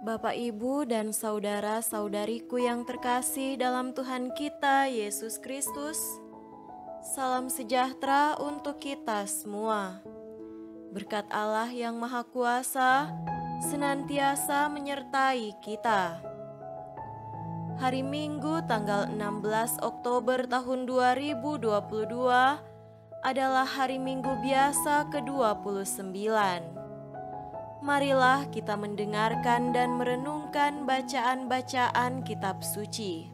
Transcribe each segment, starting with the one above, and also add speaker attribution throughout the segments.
Speaker 1: Bapak, Ibu, dan saudara-saudariku yang terkasih dalam Tuhan kita Yesus Kristus, salam sejahtera untuk kita semua. Berkat Allah yang Maha Kuasa senantiasa menyertai kita. Hari Minggu tanggal 16 Oktober tahun 2022 adalah hari Minggu biasa ke-29. Marilah kita mendengarkan dan merenungkan bacaan-bacaan kitab suci.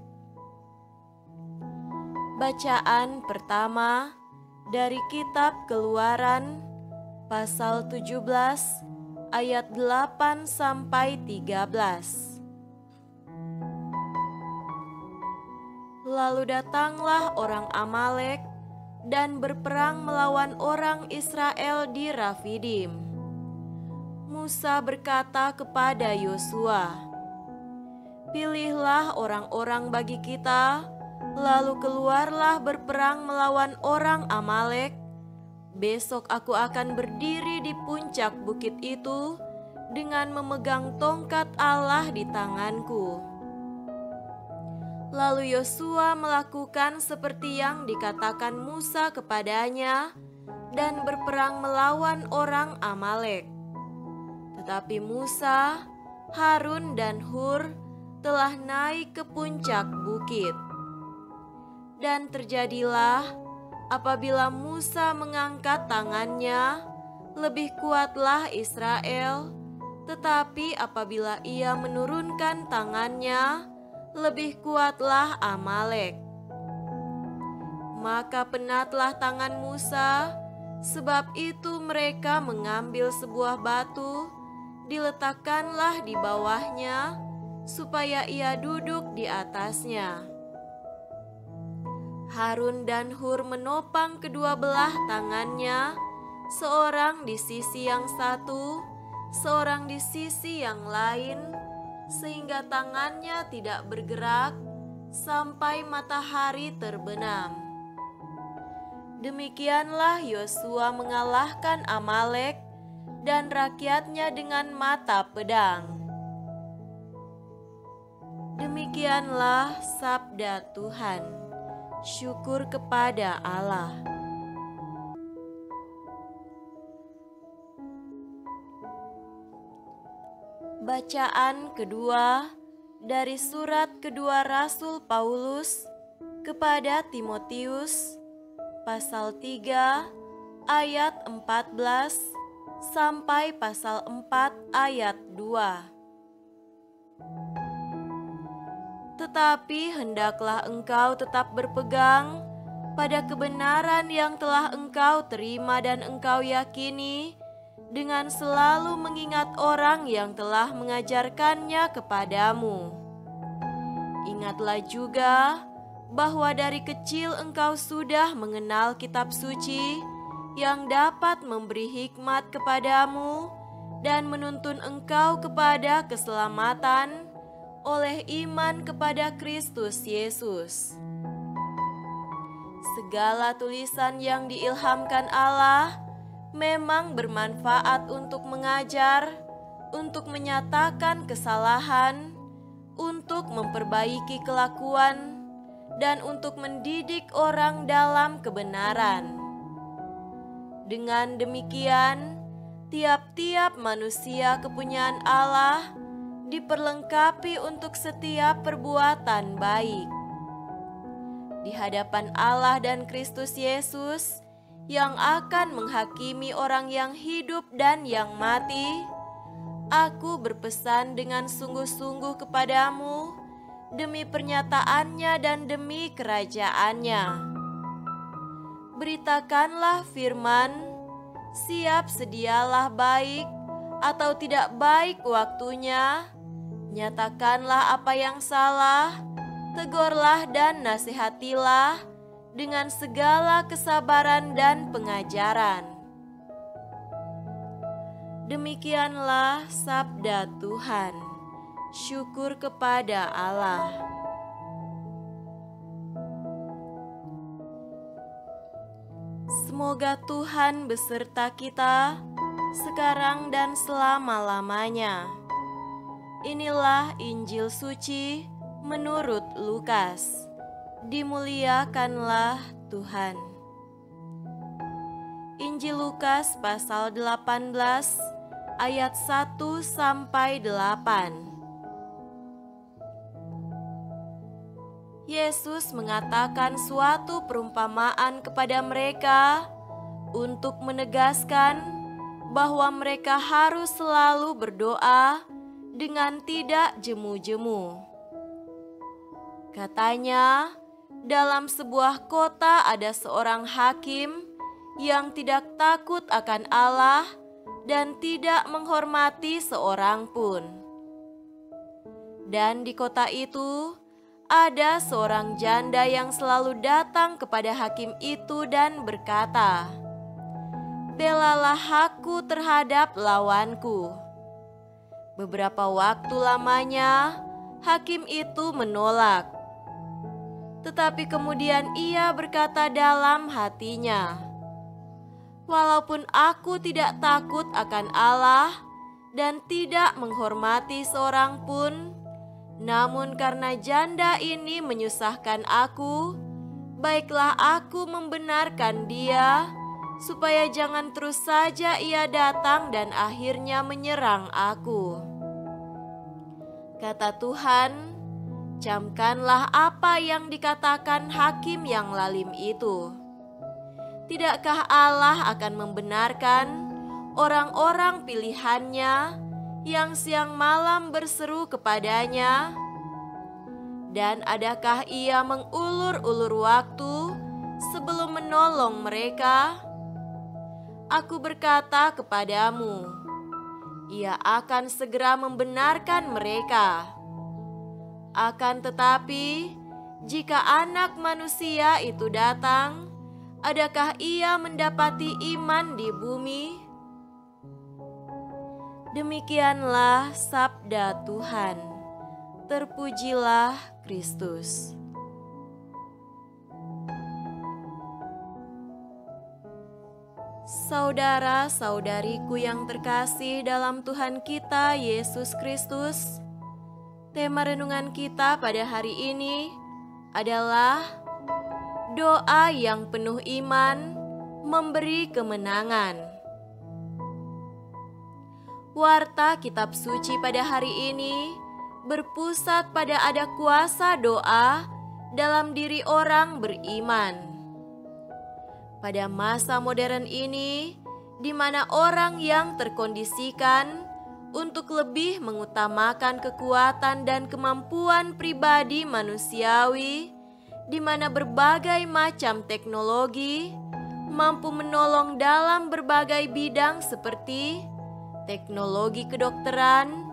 Speaker 1: Bacaan pertama dari kitab Keluaran pasal 17 ayat 8 sampai 13. Lalu datanglah orang Amalek dan berperang melawan orang Israel di Rafidim. Musa berkata kepada Yosua, "Pilihlah orang-orang bagi kita, lalu keluarlah berperang melawan orang Amalek. Besok aku akan berdiri di puncak bukit itu dengan memegang tongkat Allah di tanganku." Lalu Yosua melakukan seperti yang dikatakan Musa kepadanya dan berperang melawan orang Amalek. Tetapi Musa, Harun, dan Hur telah naik ke puncak bukit. Dan terjadilah apabila Musa mengangkat tangannya, lebih kuatlah Israel, tetapi apabila ia menurunkan tangannya, lebih kuatlah Amalek. Maka penatlah tangan Musa, sebab itu mereka mengambil sebuah batu, diletakkanlah di bawahnya, supaya ia duduk di atasnya. Harun dan Hur menopang kedua belah tangannya, seorang di sisi yang satu, seorang di sisi yang lain, sehingga tangannya tidak bergerak sampai matahari terbenam. Demikianlah Yosua mengalahkan Amalek dan rakyatnya dengan mata pedang. Demikianlah sabda Tuhan. Syukur kepada Allah. Bacaan kedua dari surat kedua Rasul Paulus kepada Timotius pasal 3 ayat 14 sampai pasal 4 ayat 2. Tetapi hendaklah engkau tetap berpegang pada kebenaran yang telah engkau terima dan engkau yakini, dengan selalu mengingat orang yang telah mengajarkannya kepadamu. Ingatlah juga bahwa dari kecil engkau sudah mengenal kitab suci yang dapat memberi hikmat kepadamu dan menuntun engkau kepada keselamatan oleh iman kepada Kristus Yesus. Segala tulisan yang diilhamkan Allah memang bermanfaat untuk mengajar, untuk menyatakan kesalahan, untuk memperbaiki kelakuan, dan untuk mendidik orang dalam kebenaran. Dengan demikian, tiap-tiap manusia kepunyaan Allah diperlengkapi untuk setiap perbuatan baik. Di hadapan Allah dan Kristus Yesus yang akan menghakimi orang yang hidup dan yang mati, aku berpesan dengan sungguh-sungguh kepadamu demi pernyataannya dan demi kerajaannya. Beritakanlah firman, siap sedialah baik atau tidak baik waktunya, nyatakanlah apa yang salah, tegurlah dan nasihatilah dengan segala kesabaran dan pengajaran. Demikianlah sabda Tuhan. Syukur kepada Allah. Semoga Tuhan beserta kita sekarang dan selama-lamanya. Inilah Injil suci menurut Lukas. Dimuliakanlah Tuhan. Injil Lukas pasal 18 ayat 1 sampai 8. Yesus mengatakan suatu perumpamaan kepada mereka untuk menegaskan bahwa mereka harus selalu berdoa dengan tidak jemu-jemu. Katanya, dalam sebuah kota ada seorang hakim yang tidak takut akan Allah dan tidak menghormati seorang pun. Dan di kota itu ada seorang janda yang selalu datang kepada hakim itu dan berkata, "Belalah aku terhadap lawanku." Beberapa waktu lamanya, hakim itu menolak. Tetapi kemudian ia berkata dalam hatinya, "Walaupun aku tidak takut akan Allah dan tidak menghormati seorang pun, namun karena janda ini menyusahkan aku, baiklah aku membenarkan dia, supaya jangan terus saja ia datang dan akhirnya menyerang aku." Kata Tuhan, "Camkanlah apa yang dikatakan hakim yang lalim itu. Tidakkah Allah akan membenarkan orang-orang pilihannya yang siang malam berseru kepadanya? Dan adakah ia mengulur-ulur waktu sebelum menolong mereka? Aku berkata kepadamu, ia akan segera membenarkan mereka. Akan tetapi, jika Anak Manusia itu datang, adakah ia mendapati iman di bumi?" Demikianlah sabda Tuhan. Terpujilah Kristus. Saudara-saudariku yang terkasih dalam Tuhan kita Yesus Kristus, tema renungan kita pada hari ini adalah doa yang penuh iman memberi kemenangan. Warta kitab suci pada hari ini berpusat pada ada kuasa doa dalam diri orang beriman. Pada masa modern ini, di mana orang yang terkondisikan untuk lebih mengutamakan kekuatan dan kemampuan pribadi manusiawi, di mana berbagai macam teknologi mampu menolong dalam berbagai bidang seperti teknologi kedokteran,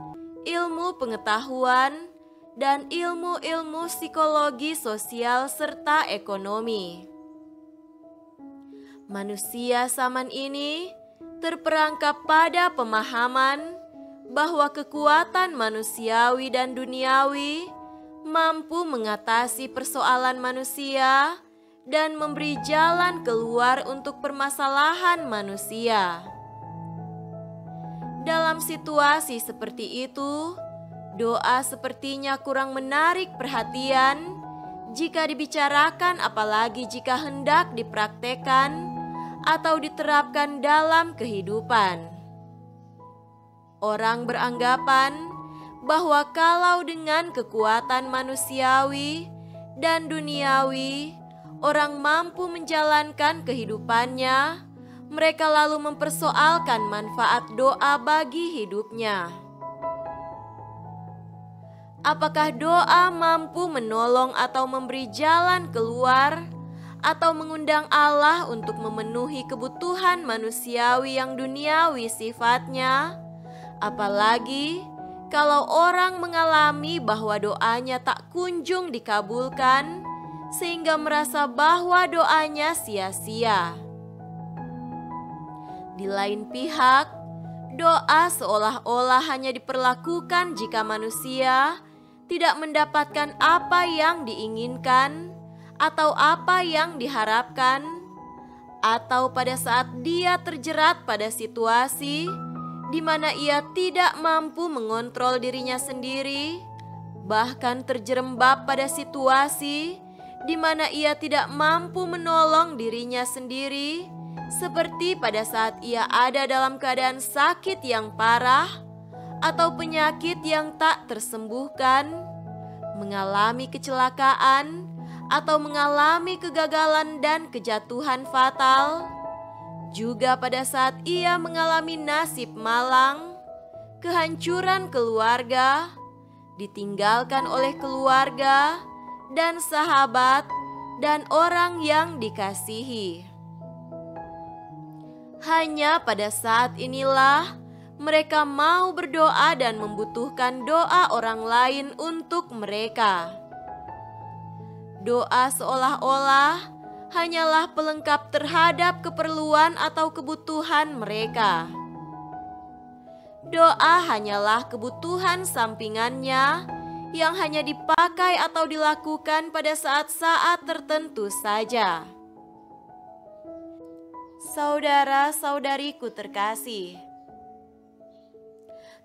Speaker 1: ilmu pengetahuan, dan ilmu-ilmu psikologi sosial serta ekonomi. Manusia zaman ini terperangkap pada pemahaman bahwa kekuatan manusiawi dan duniawi mampu mengatasi persoalan manusia dan memberi jalan keluar untuk permasalahan manusia. Dalam situasi seperti itu, doa sepertinya kurang menarik perhatian jika dibicarakan, apalagi jika hendak dipraktekkan atau diterapkan dalam kehidupan. Orang beranggapan bahwa kalau dengan kekuatan manusiawi dan duniawi orang mampu menjalankan kehidupannya, mereka lalu mempersoalkan manfaat doa bagi hidupnya. Apakah doa mampu menolong atau memberi jalan keluar, atau mengundang Allah untuk memenuhi kebutuhan manusiawi yang duniawi sifatnya? Apalagi kalau orang mengalami bahwa doanya tak kunjung dikabulkan, sehingga merasa bahwa doanya sia-sia. Di lain pihak, doa seolah-olah hanya diperlakukan jika manusia tidak mendapatkan apa yang diinginkan atau apa yang diharapkan, atau pada saat dia terjerat pada situasi di mana ia tidak mampu mengontrol dirinya sendiri, bahkan terjerembab pada situasi di mana ia tidak mampu menolong dirinya sendiri, seperti pada saat ia ada dalam keadaan sakit yang parah atau penyakit yang tak tersembuhkan, mengalami kecelakaan, atau mengalami kegagalan dan kejatuhan fatal. Juga pada saat ia mengalami nasib malang, kehancuran keluarga, ditinggalkan oleh keluarga dan sahabat dan orang yang dikasihi. Hanya pada saat inilah mereka mau berdoa dan membutuhkan doa orang lain untuk mereka. Doa seolah-olah hanyalah pelengkap terhadap keperluan atau kebutuhan mereka. Doa hanyalah kebutuhan sampingannya yang hanya dipakai atau dilakukan pada saat-saat tertentu saja. Saudara-saudariku terkasih,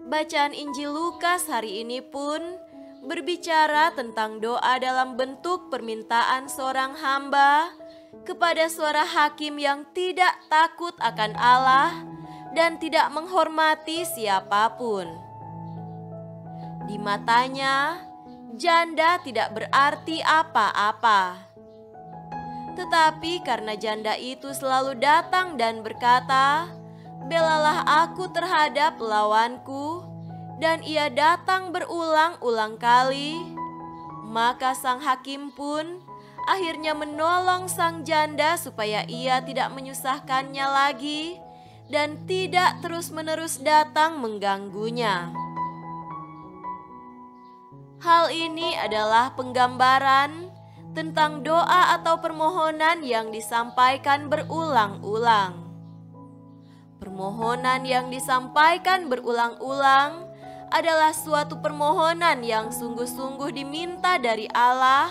Speaker 1: bacaan Injil Lukas hari ini pun berbicara tentang doa dalam bentuk permintaan seorang hamba kepada suara hakim yang tidak takut akan Allah dan tidak menghormati siapapun. Di matanya, janda tidak berarti apa-apa. Tetapi karena janda itu selalu datang dan berkata, "Belalah aku terhadap lawanku," dan ia datang berulang-ulang kali, maka sang hakim pun akhirnya menolong sang janda supaya ia tidak menyusahkannya lagi dan tidak terus-menerus datang mengganggunya. Hal ini adalah penggambaran tentang doa atau permohonan yang disampaikan berulang-ulang. Permohonan yang disampaikan berulang-ulang adalah suatu permohonan yang sungguh-sungguh diminta dari Allah,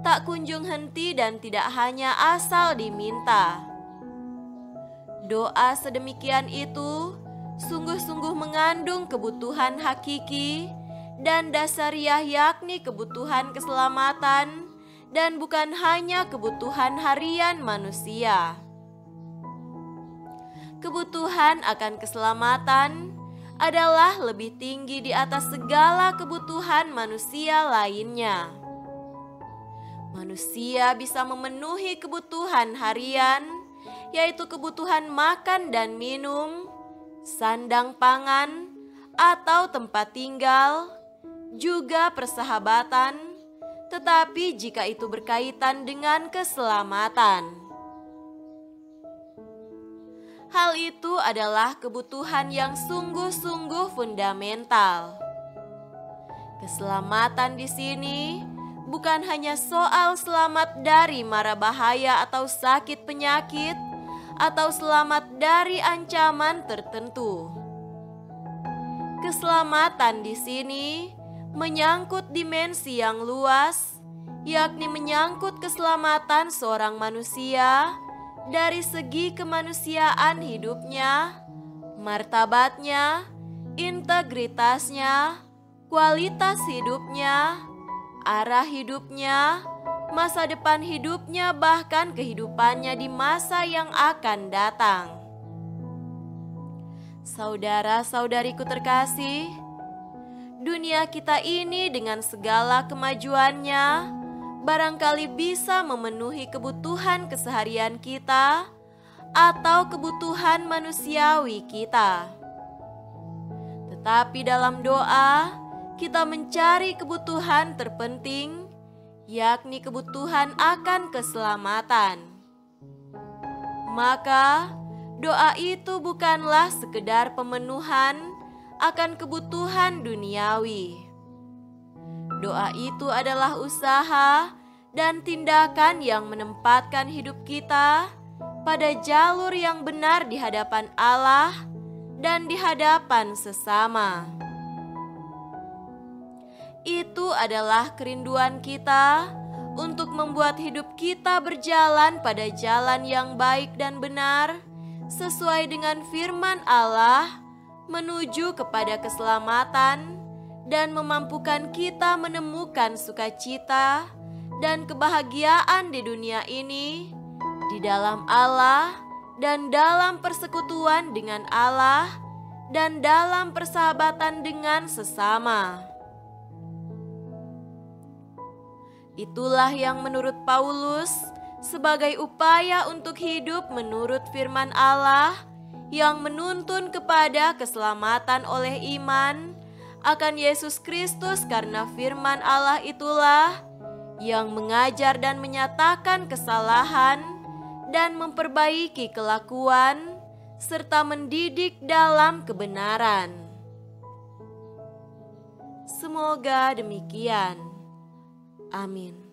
Speaker 1: tak kunjung henti dan tidak hanya asal diminta. Doa sedemikian itu sungguh-sungguh mengandung kebutuhan hakiki dan dasariah, yakni kebutuhan keselamatan dan bukan hanya kebutuhan harian manusia. Kebutuhan akan keselamatan adalah lebih tinggi di atas segala kebutuhan manusia lainnya. Manusia bisa memenuhi kebutuhan harian, yaitu kebutuhan makan dan minum, sandang pangan, atau tempat tinggal, juga persahabatan, tetapi jika itu berkaitan dengan keselamatan, hal itu adalah kebutuhan yang sungguh-sungguh fundamental. Keselamatan di sini bukan hanya soal selamat dari mara bahaya atau sakit penyakit, atau selamat dari ancaman tertentu. Keselamatan di sini menyangkut dimensi yang luas, yakni menyangkut keselamatan seorang manusia dari segi kemanusiaan hidupnya, martabatnya, integritasnya, kualitas hidupnya, arah hidupnya, masa depan hidupnya, bahkan kehidupannya di masa yang akan datang. Saudara-saudariku terkasih, dunia kita ini dengan segala kemajuannya barangkali bisa memenuhi kebutuhan keseharian kita atau kebutuhan manusiawi kita. Tetapi dalam doa, kita mencari kebutuhan terpenting, yakni kebutuhan akan keselamatan. Maka, doa itu bukanlah sekedar pemenuhan akan kebutuhan duniawi. Doa itu adalah usaha dan tindakan yang menempatkan hidup kita pada jalur yang benar di hadapan Allah dan di hadapan sesama. Itu adalah kerinduan kita untuk membuat hidup kita berjalan pada jalan yang baik dan benar sesuai dengan firman Allah menuju kepada keselamatan dan memampukan kita menemukan sukacita dan kebahagiaan di dunia ini, di dalam Allah dan dalam persekutuan dengan Allah dan dalam persahabatan dengan sesama. Itulah yang menurut Paulus sebagai upaya untuk hidup menurut firman Allah yang menuntun kepada keselamatan oleh iman akan Yesus Kristus, karena firman Allah itulah yang mengajar dan menyatakan kesalahan dan memperbaiki kelakuan serta mendidik dalam kebenaran. Semoga demikian. Amin.